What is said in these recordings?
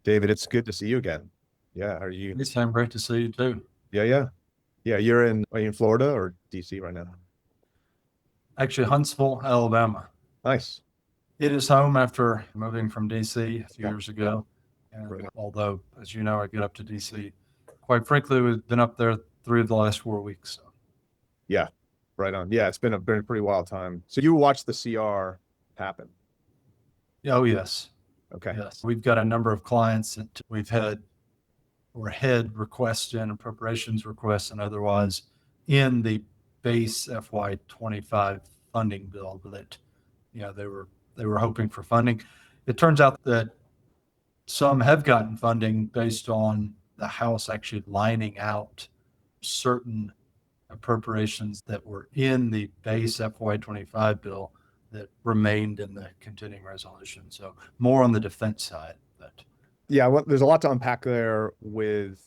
David, it's good to see you again. Yeah, are you? Hey, Sam, great to see you too. Yeah, yeah. Yeah, are you in Florida or DC right now? Actually, Huntsville, Alabama. Nice. It is home after moving from DC a few Yeah, years ago. And right. although, as you know, I get up to DC, quite frankly, we've been up there 3 of the last 4 weeks. So. Yeah, right on. Yeah, it's been a pretty wild time. So you watched the CR happen. Oh, yes. Okay. Yes. We've got a number of clients that we've had or had requests and appropriations requests and otherwise in the base FY25 funding bill that, they were hoping for funding. It turns out that some have gotten funding based on the House actually lining out certain appropriations that were in the base FY25 bill that remained in the continuing resolution. So more on the defense side. But Yeah, well, there's a lot to unpack there with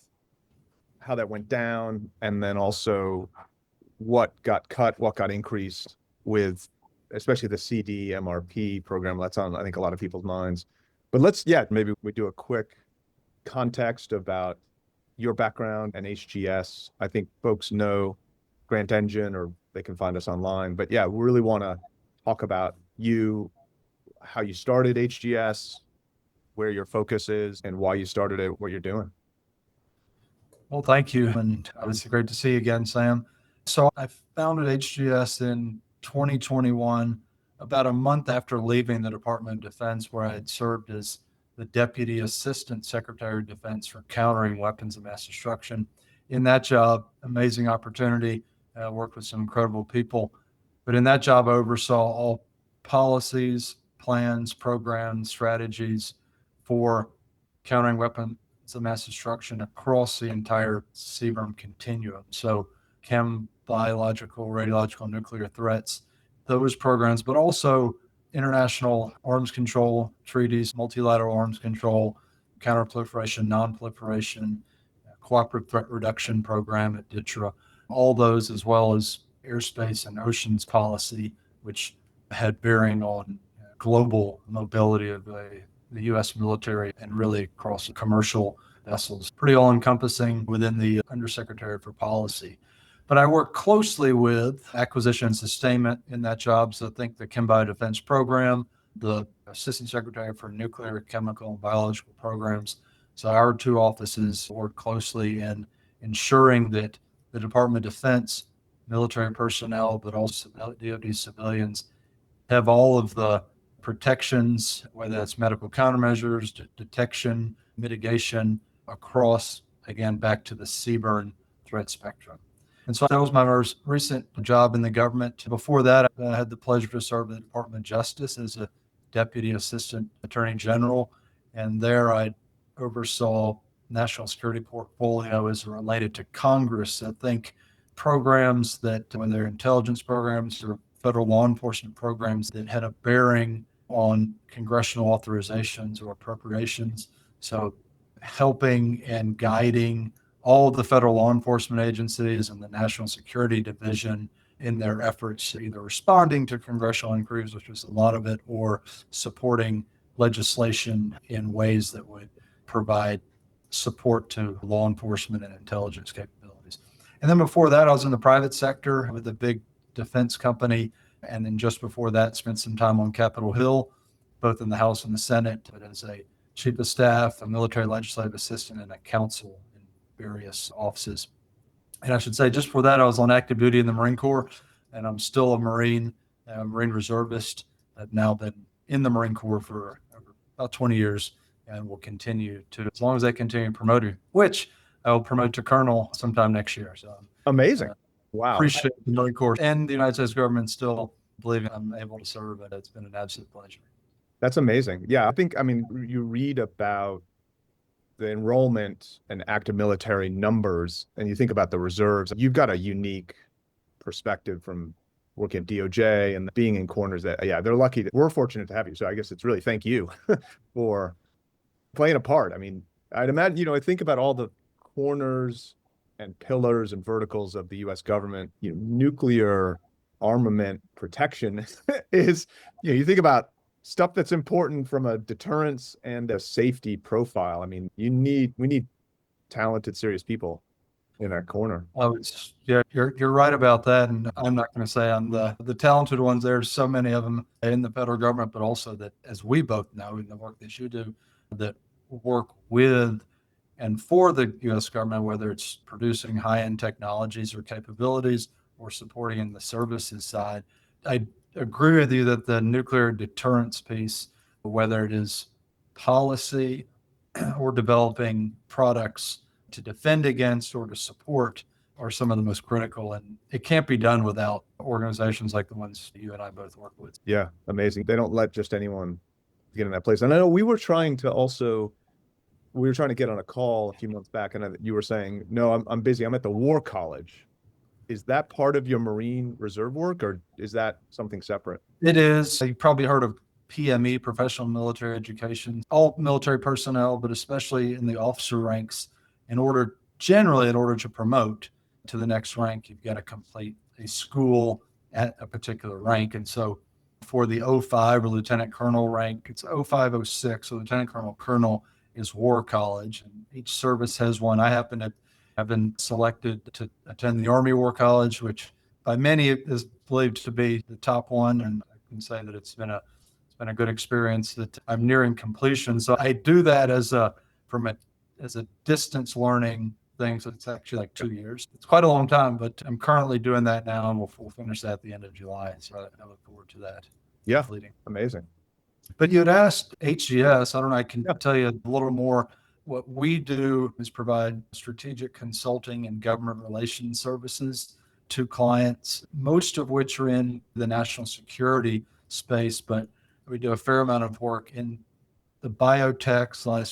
how that went down and then also what got cut, what got increased with especially the CDMRP program. That's on, I think, a lot of people's minds. But maybe we do a quick context about your background and HGS. I think folks know Grant Engine or they can find us online. But yeah, we really want to talk about you, how you started HGS, where your focus is, and why you started it, what you're doing. well, thank you. And obviously great to see you again, Sam. So I founded HGS in 2021, about a month after leaving the Department of Defense, where I had served as the Deputy Assistant Secretary of Defense for Countering Weapons of Mass Destruction. In that job, amazing opportunity, worked with some incredible people. But in that job, I oversaw all policies, plans, programs, strategies for countering weapons of mass destruction across the entire CBRN continuum. So chem, biological, radiological, nuclear threats, those programs, but also international arms control treaties, multilateral arms control, counterproliferation, non-proliferation, cooperative threat reduction program at DITRA, all those, as well as airspace and oceans policy, which had bearing on global mobility of the U.S. military and really across commercial vessels. Pretty all encompassing within the Undersecretary for Policy. But I work closely with acquisition and sustainment in that job. So think the Chem Bio Defense Program, the Assistant Secretary for Nuclear, Chemical, and Biological Programs. So our two offices work closely in ensuring that the Department of Defense, military personnel, but also DoD civilians have all of the protections, whether that's medical countermeasures, detection, mitigation across, again, back to the CBRN threat spectrum. And so that was my most recent job in the government. Before that, I had the pleasure to serve in the Department of Justice as a Deputy Assistant Attorney General. And there I oversaw national security portfolio as related to Congress. I think programs that, when they're intelligence programs or federal law enforcement programs that had a bearing on congressional authorizations or appropriations. So helping and guiding all of the federal law enforcement agencies and the National Security Division in their efforts, either responding to congressional inquiries, which was a lot of it, or supporting legislation in ways that would provide support to law enforcement and intelligence capabilities. And then before that, I was in the private sector with a big defense company. And then just before that, spent some time on Capitol Hill, both in the House and the Senate, but as a chief of staff, a military legislative assistant, and a counsel in various offices. And I should say, just for that, I was on active duty in the Marine Corps, and I'm still a Marine reservist. I've now been in the Marine Corps for about 20 years and will continue to, as long as they continue promoting, which I will promote to colonel sometime next year. So Amazing. Wow. Appreciate the Marine Corps and the United States government still believing I'm able to serve, and it's been an absolute pleasure. That's amazing. Yeah, I mean, you read about the enrollment and active military numbers, and you think about the reserves. You've got a unique perspective from working at DOJ and being in corners that, yeah, they're lucky. We're fortunate to have you. So I guess it's really thank you for playing a part. I mean, I'd imagine, I think about all the corners and pillars and verticals of the U.S. government. Nuclear armament protection is, you think about stuff that's important from a deterrence and a safety profile. I mean, we need talented, serious people in that corner. Oh, yeah, you're right about that. And I'm not going to say I'm the talented ones. There's so many of them in the federal government, but also that, as we both know, in the work that you do, that work with and for the U.S. government, whether it's producing high-end technologies or capabilities or supporting in the services side. I agree with you that the nuclear deterrence piece, whether it is policy or developing products to defend against or to support, are some of the most critical. And it can't be done without organizations like the ones you and I both work with. Yeah, amazing. They don't let just anyone get in that place. And I know we were trying to get on a call a few months back, and you were saying, no, I'm busy. I'm at the War College. Is that part of your Marine Reserve work, or is that something separate? It is. You've probably heard of PME, professional military education. All military personnel, but especially in the officer ranks, generally in order to promote to the next rank, you've got to complete a school at a particular rank. And so for the 05 or lieutenant colonel rank, it's 0506. So lieutenant colonel is War College, and each service has one. I happen to have been selected to attend the Army War College, which by many is believed to be the top one. And I can say that it's been a good experience that I'm nearing completion. So I do that as a distance learning thing. So it's actually like 2 years. It's quite a long time, but I'm currently doing that now, and we'll finish that at the end of July. So I look forward to that. Yeah, completing. amazing. But you had asked HGS. I don't know. I can tell you a little more. What we do is provide strategic consulting and government relations services to clients, most of which are in the national security space, but we do a fair amount of work in the biotech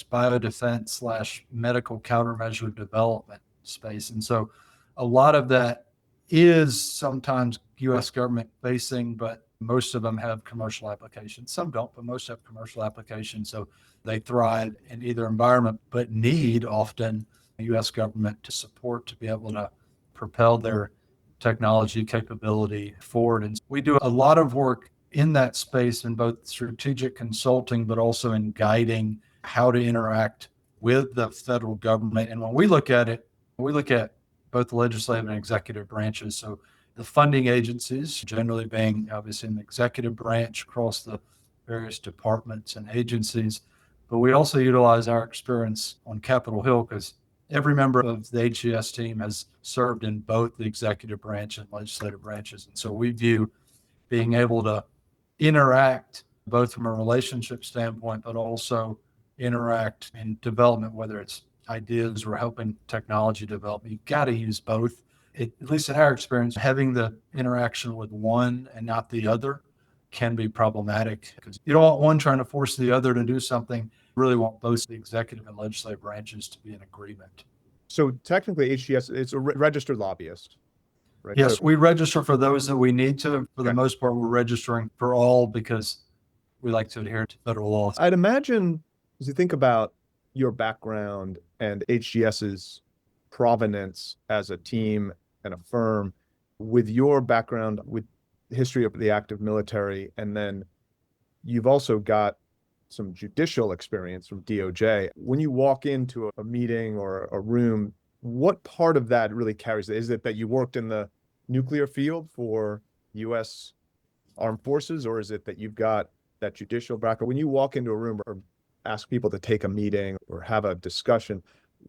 / biodefense / medical countermeasure development space. And so a lot of that is sometimes U.S. government facing, but most of them have commercial applications. Some don't, but most have commercial applications. So they thrive in either environment, but need often the U.S. government to support to be able to propel their technology capability forward. And we do a lot of work in that space in both strategic consulting, but also in guiding how to interact with the federal government. And when we look at it, we look at both the legislative and executive branches. So the funding agencies, generally being obviously in the executive branch across the various departments and agencies, but we also utilize our experience on Capitol Hill because every member of the HGS team has served in both the executive branch and legislative branches. And so we view being able to interact both from a relationship standpoint, but also interact in development, whether it's ideas or helping technology develop. You've got to use both. At least in our experience, having the interaction with one and not the other can be problematic because you don't want one trying to force the other to do something. You really want both the executive and legislative branches to be in agreement. So technically HGS, it's a registered lobbyist, right? Yes, So, we register for those that we need to. For the Okay. most part, we're registering for all because we like to adhere to federal laws. I'd imagine as you think about your background and HGS's provenance as a team and a firm, with your background, with history of the active military, and then you've also got some judicial experience from DOJ. When you walk into a meeting or a room, what part of that really carries it? Is it that you worked in the nuclear field for U.S. Armed Forces, or is it that you've got that judicial background? When you walk into a room or ask people to take a meeting or have a discussion,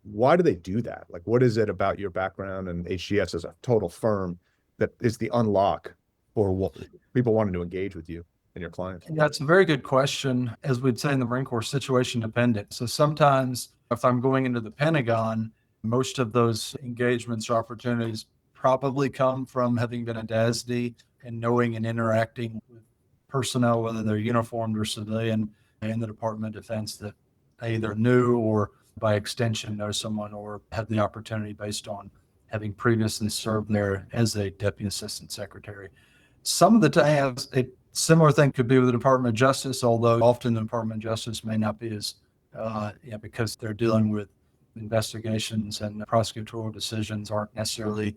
why do they do that? Like, what is it about your background and HGS as a total firm that is the unlock for what people wanting to engage with you and your clients? Yeah, it's a very good question. As we'd say in the Marine Corps, situation dependent. So sometimes if I'm going into the Pentagon, most of those engagements or opportunities probably come from having been a DASD and knowing and interacting with personnel, whether they're uniformed or civilian, in the Department of Defense that I either knew or by extension know someone or had the opportunity based on having previously served there as a Deputy Assistant Secretary. Some of the times, a similar thing could be with the Department of Justice, although often the Department of Justice may not be as, because they're dealing with investigations and prosecutorial decisions aren't necessarily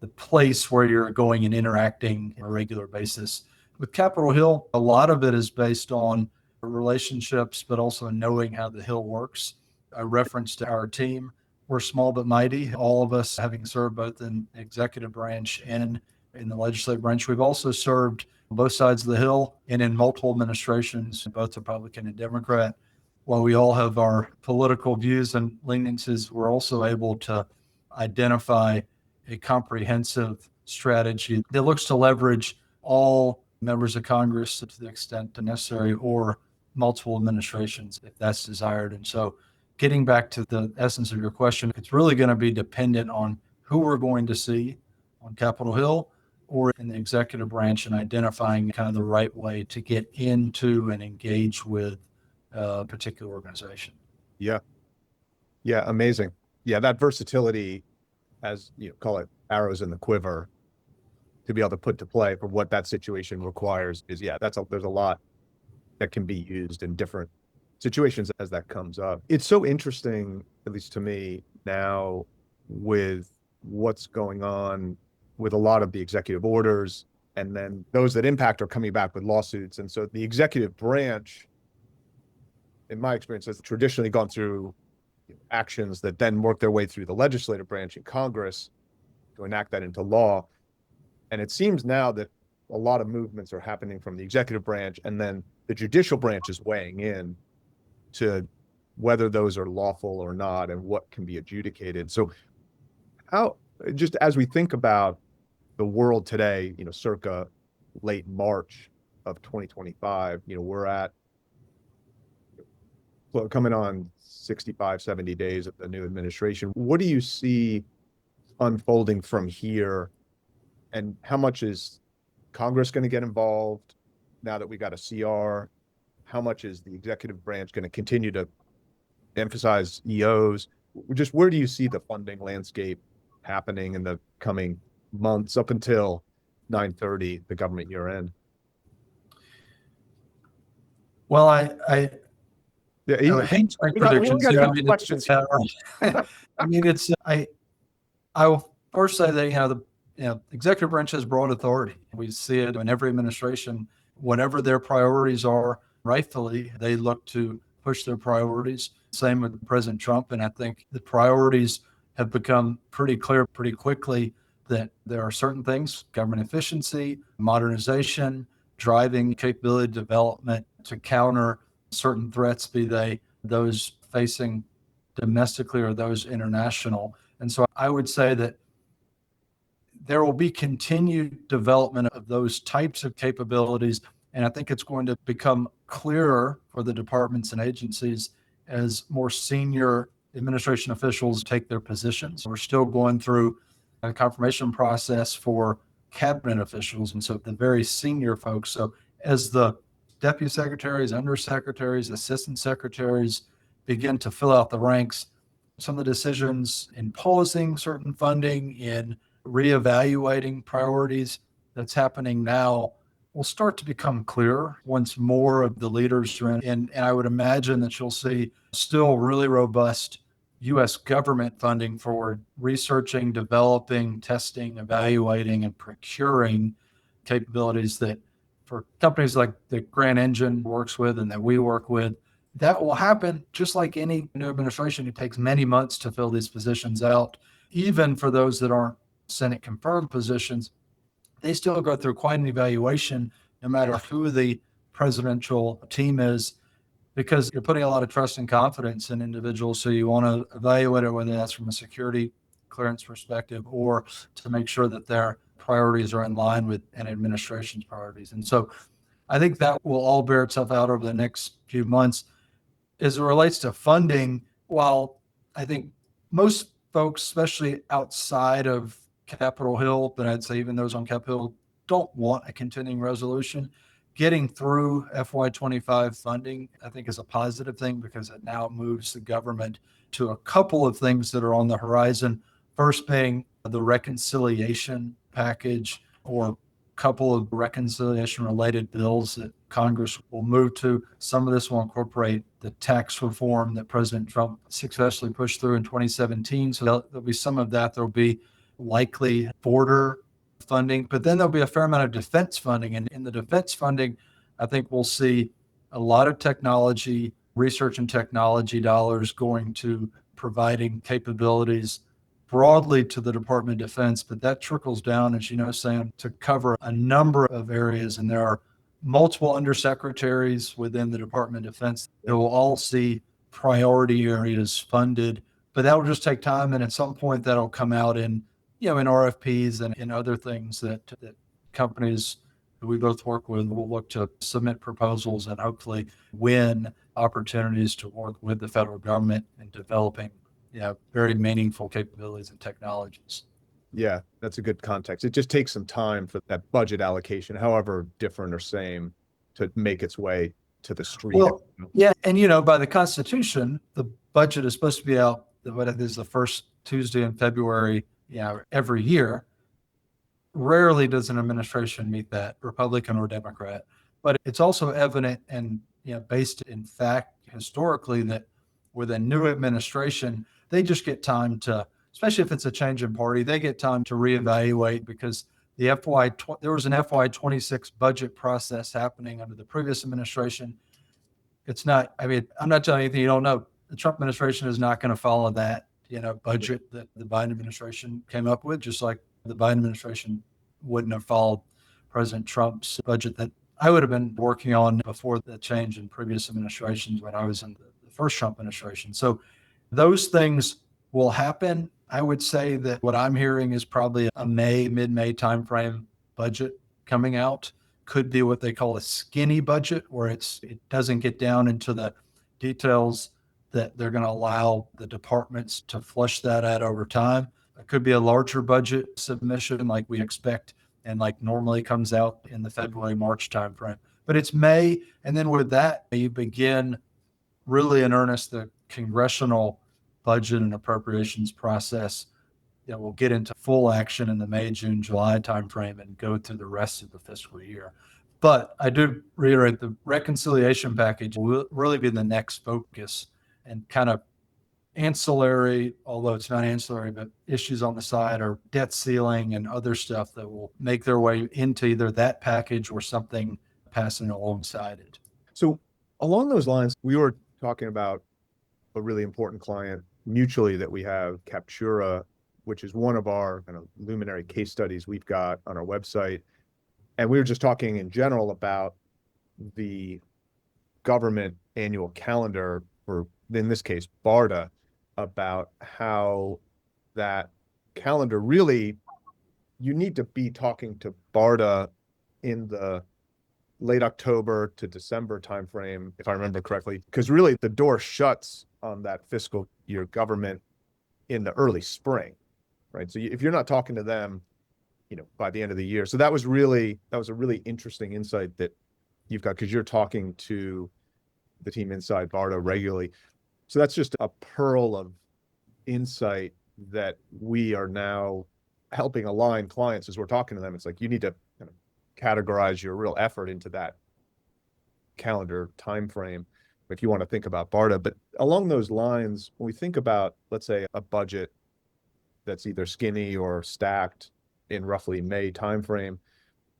the place where you're going and interacting on a regular basis. With Capitol Hill, a lot of it is based on relationships, but also knowing how the Hill works. I referenced our team. We're small but mighty, all of us having served both in the executive branch and in the legislative branch. We've also served on both sides of the Hill and in multiple administrations, both Republican and Democrat. While we all have our political views and leniencies, we're also able to identify a comprehensive strategy that looks to leverage all members of Congress to the extent necessary, or multiple administrations if that's desired. And so getting back to the essence of your question, it's really going to be dependent on who we're going to see on Capitol Hill or in the executive branch, and identifying kind of the right way to get into and engage with a particular organization. Yeah. Yeah. Amazing. Yeah. That versatility, as you know, call it arrows in the quiver, to be able to put to play for what that situation requires is, yeah, there's a lot that can be used in different situations as that comes up. It's so interesting, at least to me now, with what's going on with a lot of the executive orders, and then those that impact are coming back with lawsuits. And so the executive branch, in my experience, has traditionally gone through actions that then work their way through the legislative branch in Congress to enact that into law. And it seems now that a lot of movements are happening from the executive branch, and then the judicial branch is weighing in to whether those are lawful or not and what can be adjudicated. So how, just as we think about the world today, circa late March of 2025, we're at coming on 65, 70 days of the new administration. What do you see unfolding from here? And how much is Congress going to get involved now that we got a CR? How much is the executive branch going to continue to emphasize EOs? Just where do you see the funding landscape happening in the coming months up until 9/30, the government year end? Well, I hate to make predictions. I will first say that the executive branch has broad authority. We see it in every administration. Whatever their priorities are, rightfully, they look to push their priorities. Same with President Trump. And I think the priorities have become pretty clear pretty quickly, that there are certain things: government efficiency, modernization, driving capability development to counter certain threats, be they those facing domestically or those international. And so I would say that there will be continued development of those types of capabilities. And I think it's going to become clearer for the departments and agencies as more senior administration officials take their positions. We're still going through a confirmation process for cabinet officials, and so the very senior folks. So as the deputy secretaries, undersecretaries, assistant secretaries begin to fill out the ranks, some of the decisions in pausing certain funding, in reevaluating priorities that's happening now, will start to become clearer once more of the leaders are in. And I would imagine that you'll see still really robust U.S. government funding for researching, developing, testing, evaluating, and procuring capabilities that for companies like the Grand Engine works with and that we work with. That will happen just like any new administration. It takes many months to fill these positions out. Even for those that aren't Senate confirmed positions, they still go through quite an evaluation, no matter who the presidential team is, because you're putting a lot of trust and confidence in individuals. So you want to evaluate it, whether that's from a security clearance perspective or to make sure that their priorities are in line with an administration's priorities. And so I think that will all bear itself out over the next few months. As it relates to funding, while I think most folks, especially outside of Capitol Hill, but I'd say even those on Capitol Hill, don't want a continuing resolution, getting through FY25 funding, I think, is a positive thing, because it now moves the government to a couple of things that are on the horizon. First being the reconciliation package, or couple of reconciliation related bills that Congress will move to. Some of this will incorporate the tax reform that President Trump successfully pushed through in 2017. So there'll be some of that. There'll be likely border funding, but then there'll be a fair amount of defense funding. And in the defense funding, I think we'll see a lot of technology, research and technology dollars going to providing capabilities broadly to the Department of Defense, but that trickles down, as you know, Sam, to cover a number of areas. And there are multiple undersecretaries within the Department of Defense that will all see priority areas funded, but that will just take time. And at some point that'll come out in, in RFPs and in other things that companies that we both work with will look to submit proposals and hopefully win opportunities to work with the federal government in developing very meaningful capabilities and technologies. Yeah, that's a good context. It just takes some time for that budget allocation, however different or same, to make its way to the street. Well, yeah. And, by the Constitution, the budget is supposed to be out, what is the first Tuesday in February, every year. Rarely does an administration meet that, Republican or Democrat. But it's also evident and based in fact historically that with a new administration, they just get time to, especially if it's a change in party, they get time to reevaluate because there was an FY26 budget process happening under the previous administration. It's not, I'm not telling you anything you don't know. The Trump administration is not going to follow that, budget that the Biden administration came up with, just like the Biden administration wouldn't have followed President Trump's budget that I would have been working on before the change in previous administrations when I was in the first Trump administration. So those things will happen. I would say that what I'm hearing is probably a mid-May timeframe budget coming out. Could be what they call a skinny budget, where it doesn't get down into the details that they're going to allow the departments to flush that out over time. It could be a larger budget submission like we expect and like normally comes out in the February, March timeframe. But it's May. And then with that, you begin really in earnest the congressional budget and appropriations process. We'll get into full action in the May, June, July timeframe and go through the rest of the fiscal year. But I do reiterate the reconciliation package will really be the next focus and kind of ancillary, although it's not ancillary, but issues on the side are debt ceiling and other stuff that will make their way into either that package or something passing alongside it. So along those lines, we were talking about a really important client mutually that we have, Captura, which is one of our kind of luminary case studies we've got on our website. And we were just talking in general about the government annual calendar, or in this case, BARDA, about how that calendar really, you need to be talking to BARDA in the late October to December timeframe, if I remember correctly, because really the door shuts on that fiscal year government in the early spring, right? So if you're not talking to them, by the end of the year. So that was a really interesting insight that you've got, because you're talking to the team inside BARDA regularly. So that's just a pearl of insight that we are now helping align clients as we're talking to them. It's like you need to kind of categorize your real effort into that calendar timeframe if you want to think about BARDA. But along those lines, when we think about, let's say, a budget that's either skinny or stacked in roughly May timeframe,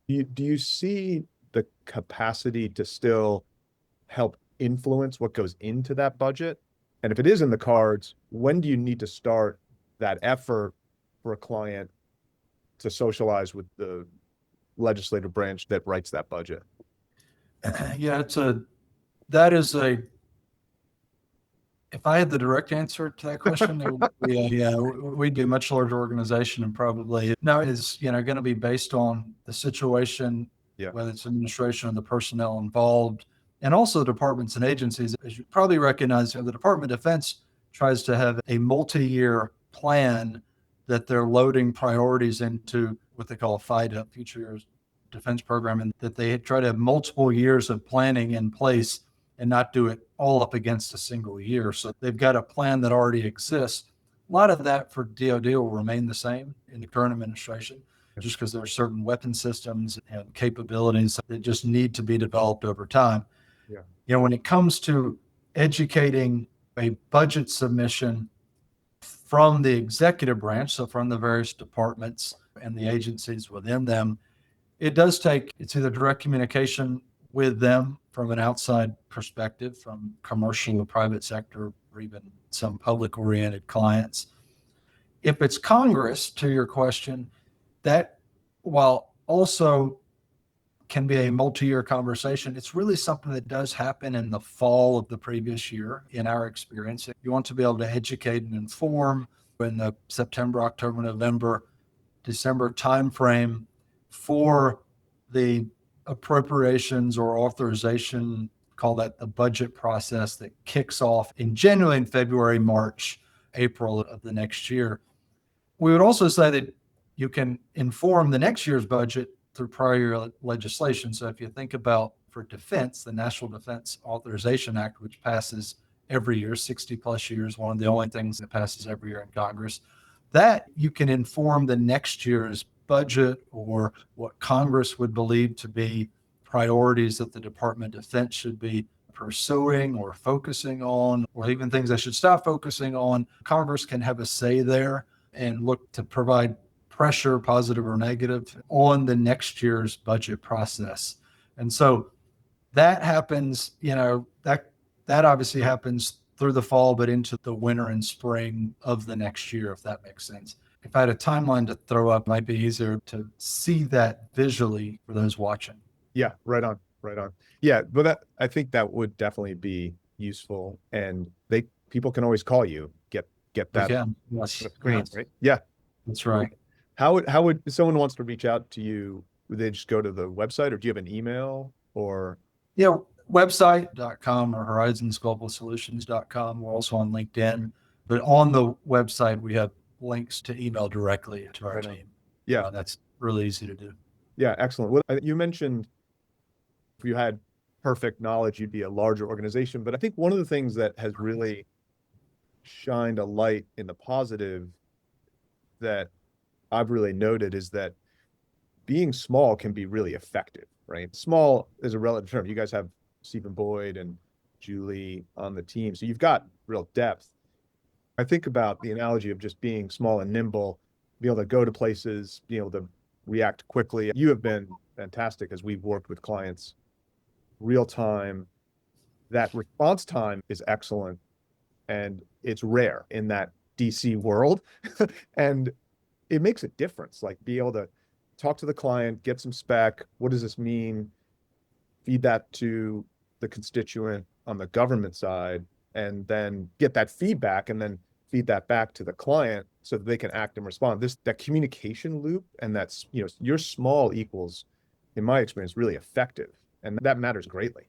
do you see the capacity to still help influence what goes into that budget? And if it is in the cards, when do you need to start that effort for a client to socialize with the legislative branch that writes that budget? Yeah, if I had the direct answer to that question, it would be, we'd be a much larger organization and probably now it is, going to be based on the situation, whether it's administration or the personnel involved, and also departments and agencies. As you probably recognize, the Department of Defense tries to have a multi-year plan that they're loading priorities into what they call a FIDA, Future Years Defense Program, and that they try to have multiple years of planning in place and not do it all up against a single year. So they've got a plan that already exists. A lot of that for DoD will remain the same in the current administration, just because there are certain weapon systems and capabilities that just need to be developed over time. When it comes to educating a budget submission from the executive branch, so from the various departments, and the agencies within them. It does take, it's either direct communication with them from an outside perspective, from commercial or private sector, or even some public oriented clients. If it's Congress, to your question, that while also can be a multi-year conversation, it's really something that does happen in the fall of the previous year, in our experience. You want to be able to educate and inform in the September, October, November, December timeframe for the appropriations or authorization, call that the budget process, that kicks off generally in February, March, April of the next year. We would also say that you can inform the next year's budget through prior year legislation. So if you think about, for defense, the National Defense Authorization Act, which passes every year, 60 plus years, one of the only things that passes every year in Congress, that you can inform the next year's budget or what Congress would believe to be priorities that the Department of Defense should be pursuing or focusing on, or even things they should stop focusing on. Congress can have a say there and look to provide pressure, positive or negative, on the next year's budget process. And so that happens, that obviously happens through the fall, but into the winter and spring of the next year, if that makes sense. If I had a timeline to throw up, it might be easier to see that visually for those watching. Yeah, right on. Yeah, but I think that would definitely be useful, and people can always call you, get that on the screen, Yes. right? Yeah, That's right. How would, if someone wants to reach out to you, would they just go to the website, or do you have an email, or? Yeah, website.com or horizonsglobalsolutions.com. We're also on LinkedIn, but on the website, we have links to email directly to our team. Yeah. That's really easy to do. Yeah, excellent. Well, you mentioned if you had perfect knowledge, you'd be a larger organization, but I think one of the things that has really shined a light in the positive that I've really noted is that being small can be really effective, right? Small is a relative term. You guys have Stephen Boyd and Julie on the team, so you've got real depth. I think about the analogy of just being small and nimble, be able to go to places, be able to react quickly. You have been fantastic as we've worked with clients real time. That response time is excellent, and it's rare in that DC world. And it makes a difference, like be able to talk to the client, get some spec. What does this mean? Feed that to the constituent on the government side, and then get that feedback, and then feed that back to the client so that they can act and respond. That communication loop, and that's, your small equals, in my experience, really effective. And that matters greatly.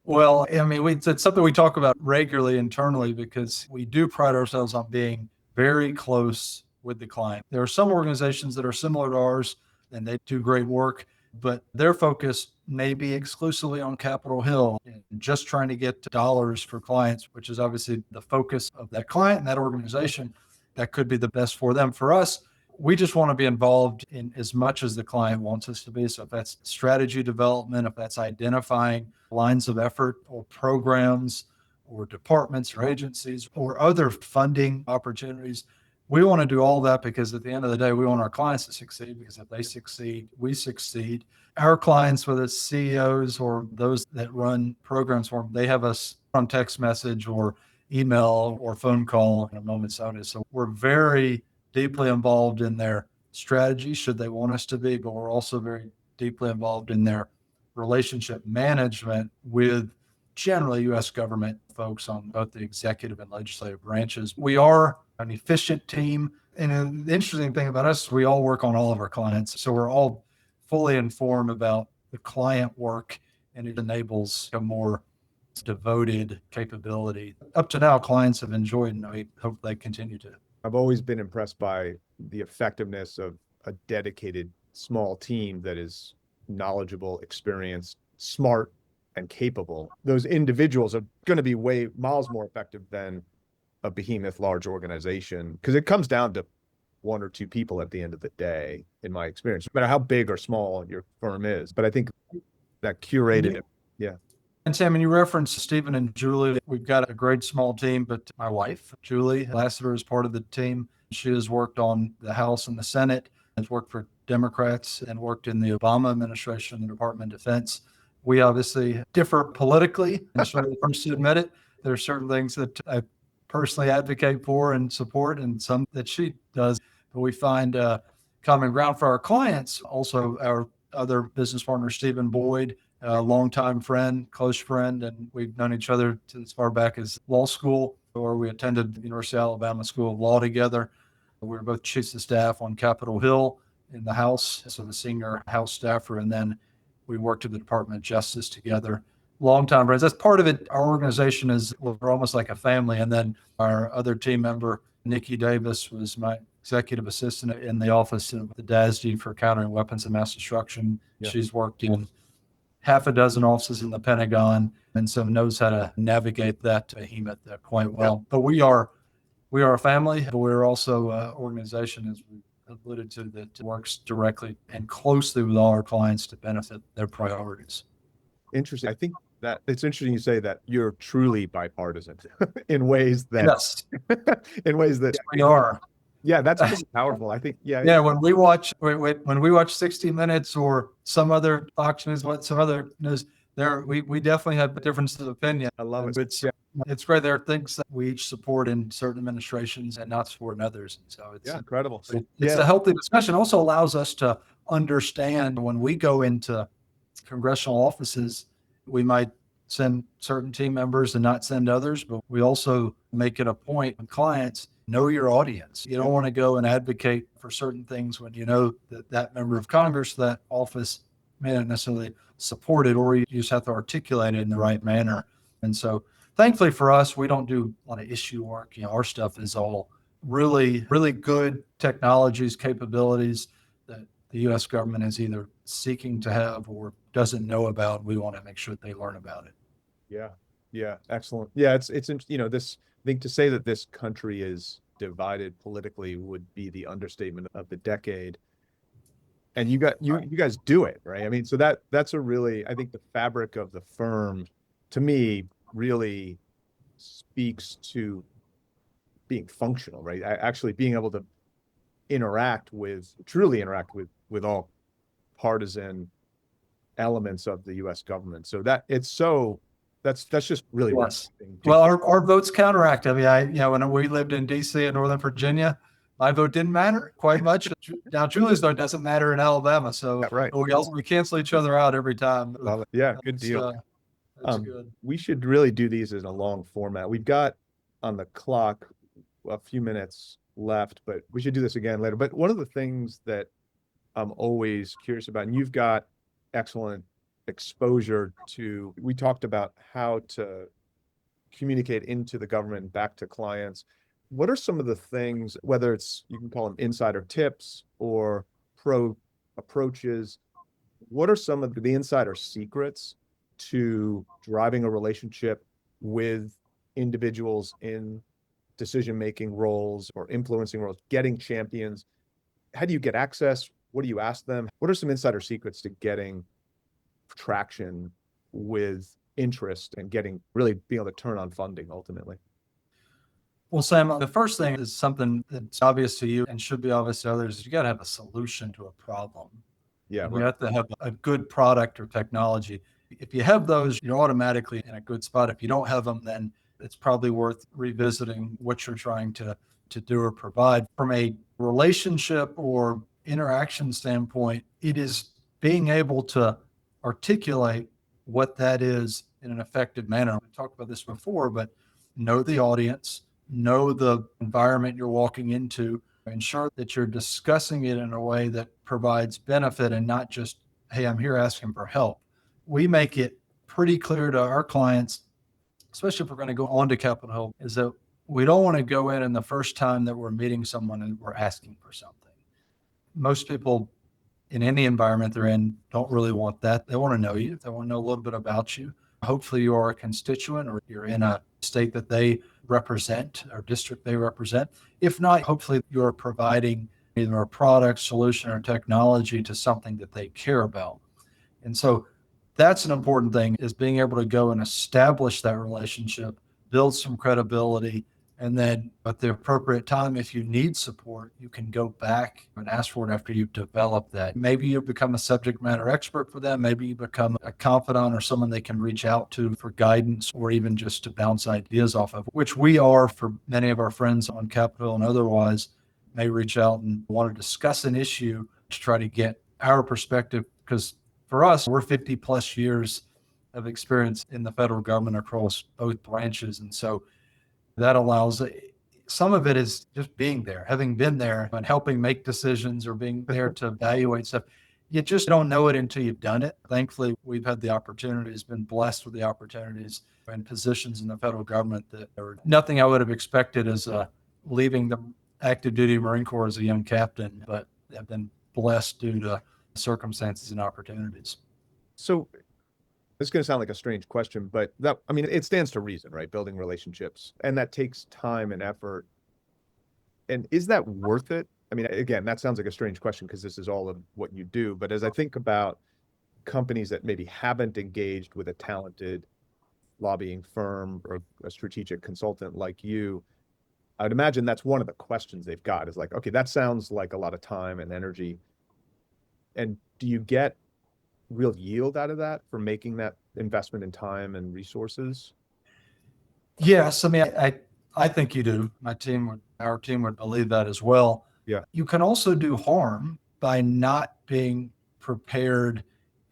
Well, I mean, it's something we talk about regularly internally, because we do pride ourselves on being very close with the client. There are some organizations that are similar to ours, and they do great work, but their focus may be exclusively on Capitol Hill and just trying to get dollars for clients, which is obviously the focus of that client and that organization. That could be the best for them. For us, we just want to be involved in as much as the client wants us to be. So if that's strategy development, if that's identifying lines of effort or programs or departments or agencies or other funding opportunities, we want to do all that, because at the end of the day, we want our clients to succeed, because if they succeed, we succeed. Our clients, whether it's CEOs or those that run programs for them, they have us on text message or email or phone call in a moment's notice. So we're very deeply involved in their strategy, should they want us to be, but we're also very deeply involved in their relationship management with generally U.S. government folks on both the executive and legislative branches. We are an efficient team. And the interesting thing about us, we all work on all of our clients. So we're all fully informed about the client work, and it enables a more devoted capability. Up to now, clients have enjoyed, and I hope they continue to. I've always been impressed by the effectiveness of a dedicated small team that is knowledgeable, experienced, smart, and capable. Those individuals are going to be miles more effective than a behemoth large organization, because it comes down to one or two people at the end of the day, in my experience, no matter how big or small your firm is. But I think that curated it. Yeah. And Sam, and you referenced Stephen and Julie. We've got a great small team, but my wife, Julie Lasseter, is part of the team. She has worked on the House and the Senate. has worked for Democrats and worked in the Obama administration in the Department of Defense. We obviously differ politically. I'm sure the first to admit it. There are certain things that I personally advocate for and support, and some that she does. But we find common ground for our clients. Also, our other business partner, Stephen Boyd, a longtime friend, close friend, and we've known each other as far back as law school, or we attended the University of Alabama School of Law together. We were both chiefs of staff on Capitol Hill in the House, so the senior House staffer, and then we worked at the Department of Justice together. Longtime friends. That's part of it. Our organization is, we're almost like a family. And then our other team member, Nikki Davis, was my executive assistant in the office of the DASD for countering weapons of mass destruction. Yeah. She's worked in half a dozen offices in the Pentagon, and so knows how to navigate that behemoth quite well. Yeah. But we are a family, but we're also an organization, as we alluded to, that works directly and closely with all our clients to benefit their priorities. Interesting. I think that it's interesting you say that you're truly bipartisan in ways that, yes, in ways that we are. Yeah, that's pretty powerful. I think, yeah. Yeah, when we watch 60 Minutes or some other Fox News, some other news, we definitely have differences of opinion. I love it. It's great. There are things that we each support in certain administrations and not support in others. And so it's incredible. It's a healthy discussion. Also allows us to understand when we go into congressional offices, we might send certain team members and not send others, but we also make it a point with clients, know your audience. You don't want to go and advocate for certain things when you know that member of Congress, that office may not necessarily support it, or you just have to articulate it in the right manner. And so thankfully for us, we don't do a lot of issue work. Our stuff is all really, really good technologies, capabilities that the U.S. government is either seeking to have or doesn't know about. We want to make sure that they learn about it. Yeah. Excellent. Yeah. It's, this, I think to say that this country is divided politically would be the understatement of the decade. And you guys do it, right? I mean, so that's a really, I think the fabric of the firm, to me, really speaks to being functional, right? Actually being able to truly interact with all partisan elements of the U.S. government. So that's just really yes. Well, our votes counteract. I mean, when we lived in D.C. and Northern Virginia, my vote didn't matter quite much. Now Julie's vote doesn't matter in Alabama, so right. we cancel each other out every time. Love it. Yeah, good deal. That's good. We should really do these in a long format. We've got on the clock a few minutes left, but we should do this again later. But one of the things that I'm always curious about, and you've got excellent exposure to, we talked about how to communicate into the government and back to clients. What are some of the things, whether it's, you can call them insider tips or pro approaches, what are some of the insider secrets to driving a relationship with individuals in decision-making roles or influencing roles, getting champions? How do you get access? What do you ask them? What are some insider secrets to getting traction with interest and really being able to turn on funding ultimately? Well, Sam, the first thing is something that's obvious to you and should be obvious to others. You got to have a solution to a problem. Yeah. You have to have a good product or technology. If you have those, you're automatically in a good spot. If you don't have them, then it's probably worth revisiting what you're trying to do or provide. From a relationship or interaction standpoint, it is being able to articulate what that is in an effective manner. We talked about this before, but know the audience, know the environment you're walking into, ensure that you're discussing it in a way that provides benefit and not just, hey, I'm here asking for help. We make it pretty clear to our clients, especially if we're going to go on to Capitol Hill, is that we don't want to go in and the first time that we're meeting someone and we're asking for something. Most people in any environment they're in don't really want that. They want to know you. They want to know a little bit about you. Hopefully you are a constituent or you're in a state that they represent or district they represent. If not, hopefully you're providing either a product, solution, or technology to something that they care about. And so that's an important thing, is being able to go and establish that relationship, build some credibility, And then at the appropriate time, if you need support, you can go back and ask for it after you've developed that. Maybe you become a subject matter expert for them. Maybe you become a confidant or someone they can reach out to for guidance or even just to bounce ideas off of, which we are for many of our friends on Capitol and otherwise may reach out and want to discuss an issue to try to get our perspective. Because for us, we're 50 plus years of experience in the federal government across both branches. And so that allows, some of it is just being there, having been there and helping make decisions or being there to evaluate stuff. You just don't know it until you've done it. Thankfully, we've had the opportunities, been blessed with the opportunities and positions in the federal government that are nothing I would have expected as leaving the active duty Marine Corps as a young captain, but have been blessed due to circumstances and opportunities. So this is going to sound like a strange question, but it stands to reason, right? Building relationships, and that takes time and effort. And is that worth it? I mean, again, that sounds like a strange question because this is all of what you do. But as I think about companies that maybe haven't engaged with a talented lobbying firm or a strategic consultant like you, I would imagine that's one of the questions they've got is like, okay, that sounds like a lot of time and energy. And do you get real yield out of that for making that investment in time and resources? Yes, I mean, I think you do. Our team would believe that as well. Yeah. You can also do harm by not being prepared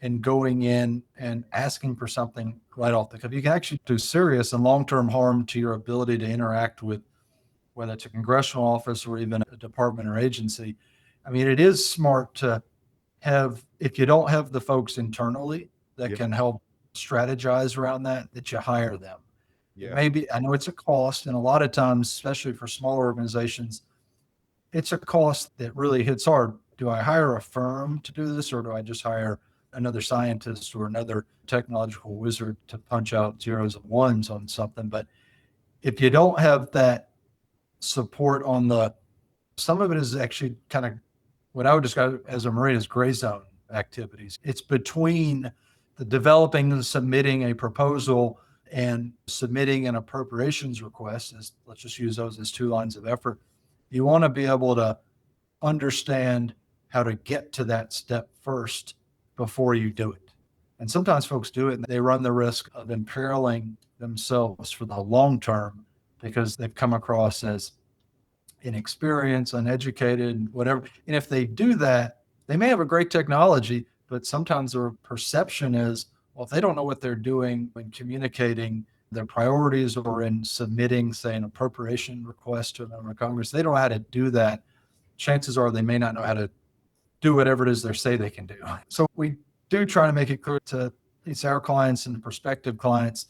and going in and asking for something right off the cuff. You can actually do serious and long-term harm to your ability to interact with, whether it's a congressional office or even a department or agency. I mean, it is smart to have, if you don't have the folks internally that can help strategize around that you hire them. Yeah. Maybe, I know it's a cost, and a lot of times, especially for smaller organizations, it's a cost that really hits hard. Do I hire a firm to do this, or do I just hire another scientist or another technological wizard to punch out zeros and ones on something? But if you don't have that support some of it is actually kind of what I would describe as a Marine as gray zone activities. It's between the developing and submitting a proposal and submitting an appropriations request. Let's just use those as 2 lines of effort. You want to be able to understand how to get to that step first before you do it. And sometimes folks do it and they run the risk of imperiling themselves for the long term because they've come across as inexperienced, uneducated, whatever. And if they do that, they may have a great technology, but sometimes their perception is, well, if they don't know what they're doing when communicating their priorities or in submitting, say, an appropriation request to a member of Congress, they don't know how to do that. Chances are they may not know how to do whatever it is they say they can do. So we do try to make it clear to at least our clients and prospective clients,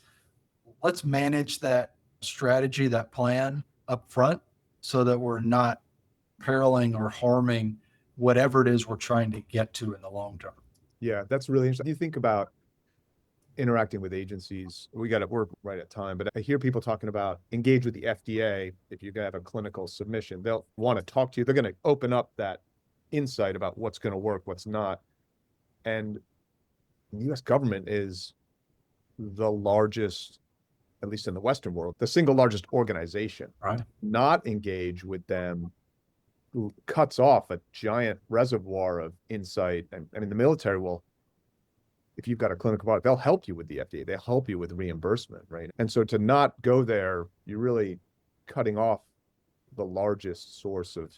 let's manage that strategy, that plan up front so that we're not imperiling or harming whatever it is we're trying to get to in the long term. Yeah, that's really interesting. You think about interacting with agencies, we're right at time, but I hear people talking about engage with the FDA. If you're going to have a clinical submission, they'll want to talk to you. They're going to open up that insight about what's going to work, what's not. And the US government is the largest, at least in the Western world, the single largest organization. Right. Not engage with them cuts off a giant reservoir of insight. And I mean, the military will, if you've got a clinical product, they'll help you with the FDA. They'll help you with reimbursement, right? And so to not go there, you're really cutting off the largest source of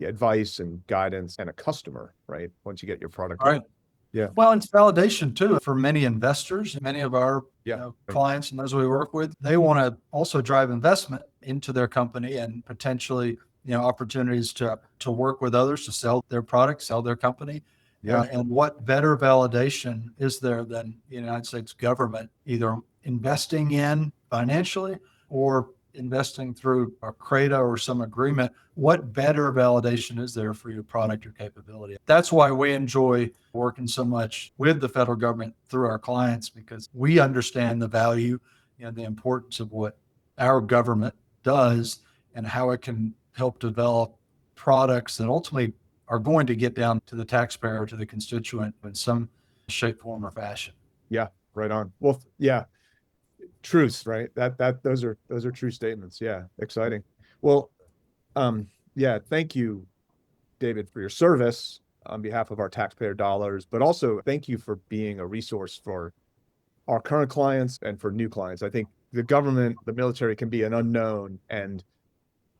advice and guidance and a customer, right? Once you get your product. Right. Yeah. Well, it's validation too for many investors, many of our Yeah. clients and those we work with. They want to also drive investment into their company and potentially, opportunities to work with others to sell their product, sell their company. Yeah. And what better validation is there than the United States government either investing in financially or investing through a CRADA or some agreement? What better validation is there for your product or capability? That's why we enjoy working so much with the federal government through our clients, because we understand the value and the importance of what our government does and how it can help develop products that ultimately are going to get down to the taxpayer, to the constituent in some shape, form, or fashion. Yeah, right on. Well, yeah, truths, right? Those are true statements. Yeah. Exciting. Well, yeah, thank you, David, for your service on behalf of our taxpayer dollars, but also thank you for being a resource for our current clients and for new clients. I think the government, the military can be an unknown, and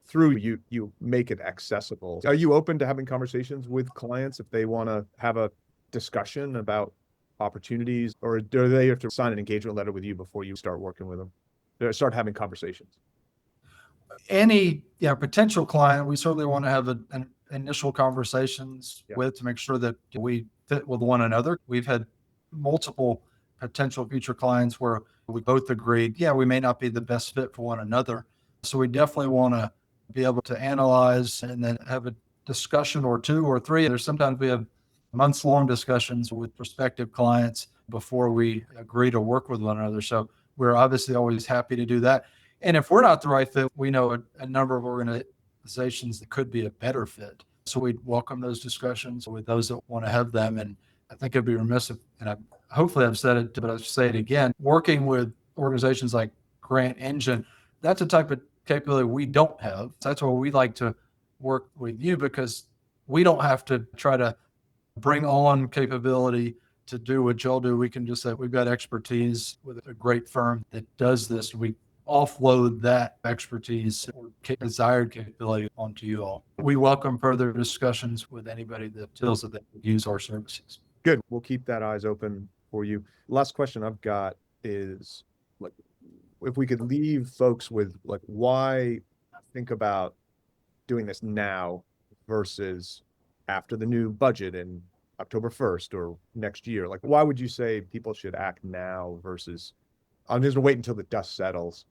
through you, you make it accessible. Are you open to having conversations with clients if they want to have a discussion about opportunities, or do they have to sign an engagement letter with you before you start working with them? Start having conversations. Any potential client, we certainly want to have an initial conversations Yeah. with to make sure that we fit with one another. We've had multiple potential future clients where we both agreed, we may not be the best fit for one another. So we definitely want to be able to analyze and then have a discussion or two or three. There's sometimes we have months long discussions with prospective clients before we agree to work with one another. So we're obviously always happy to do that. And if we're not the right fit, we know a number of organizations that could be a better fit. So we'd welcome those discussions with those that want to have them. And I think it'd be remiss if, hopefully I've said it, but I'll say it again, working with organizations like Grant Engine, that's a type of capability we don't have. That's why we like to work with you, because we don't have to try to bring on capability to do what y'all do. We can just say we've got expertise with a great firm that does this. We offload that expertise or desired capability onto you all. We welcome further discussions with anybody that feels that they could use our services. Good. We'll keep that eyes open for you. Last question I've got is, like, if we could leave folks with, like, why think about doing this now versus after the new budget in October 1st or next year? Like, why would you say people should act now versus I'm just gonna wait until the dust settles?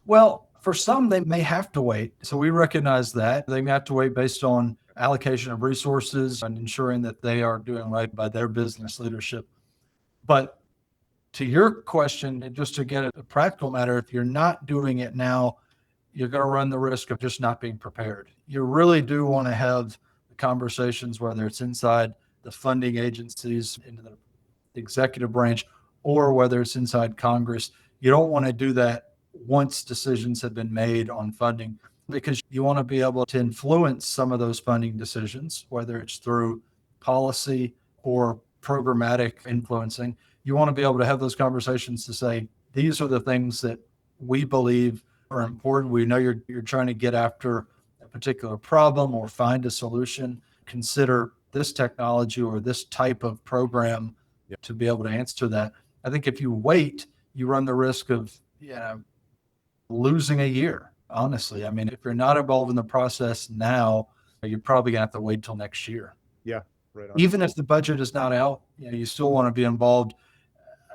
Well, for some, they may have to wait. So we recognize that they may have to wait based on allocation of resources and ensuring that they are doing right by their business leadership. But to your question, and just to get a practical matter, if you're not doing it now, you're going to run the risk of just not being prepared. You really do want to have the conversations, whether it's inside the funding agencies, into the executive branch, or whether it's inside Congress. You don't want to do that once decisions have been made on funding, because you want to be able to influence some of those funding decisions, whether it's through policy or programmatic influencing. You want to be able to have those conversations to say, these are the things that we believe are important. We know you're trying to get after a particular problem or find a solution. Consider this technology or this type of program to be able to answer that. I think if you wait, you run the risk of losing a year. Honestly, I mean, if you're not involved in the process now, you're probably gonna have to wait till next year. Yeah, right on. Even if the budget is not out, you still want to be involved.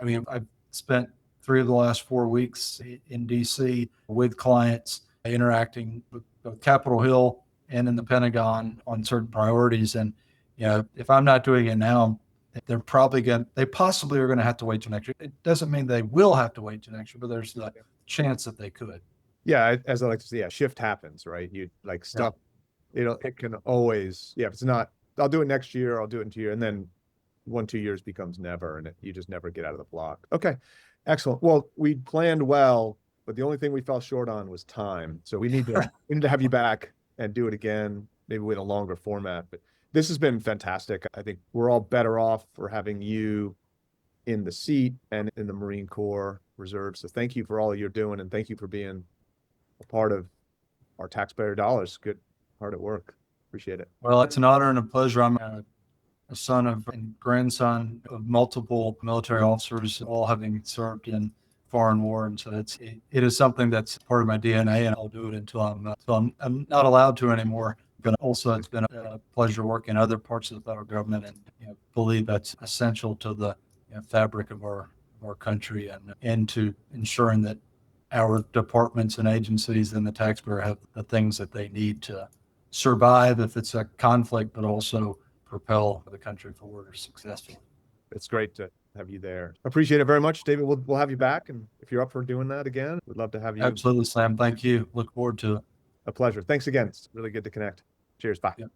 I mean, I've spent 3 of the last 4 weeks in DC with clients, interacting with both Capitol Hill and in the Pentagon on certain priorities. And if I'm not doing it now, they possibly are going to have to wait till next year. It doesn't mean they will have to wait till next year, but there's the chance that they could. Yeah, as I like to say, shift happens, right? You like stuff, it can always, if it's not, I'll do it next year, I'll do it in 2 years, and then 1-2 years becomes never, and you just never get out of the block. Okay, excellent. Well, we planned well, but the only thing we fell short on was time. So we need to have you back and do it again, maybe with a longer format. But this has been fantastic. I think we're all better off for having you in the seat and in the Marine Corps Reserve. So thank you for all you're doing, and thank you for being a part of our taxpayer dollars. Good, hard at work. Appreciate it. Well, it's an honor and a pleasure. I'm a son of and grandson of multiple military officers, all having served in foreign war, and so it is something that's part of my DNA, and I'll do it until I'm not allowed to anymore. But also, it's been a pleasure working in other parts of the federal government, and believe that's essential to the fabric of our country, and to ensuring that our departments and agencies and the taxpayer have the things that they need to survive if it's a conflict, but also propel the country forward successfully. It's great to have you there. Appreciate it very much, David. We'll have you back, and if you're up for doing that again, we'd love to have you. Absolutely, Sam. Thank you. Look forward to it. A pleasure. Thanks again. It's really good to connect. Cheers. Bye. Yep.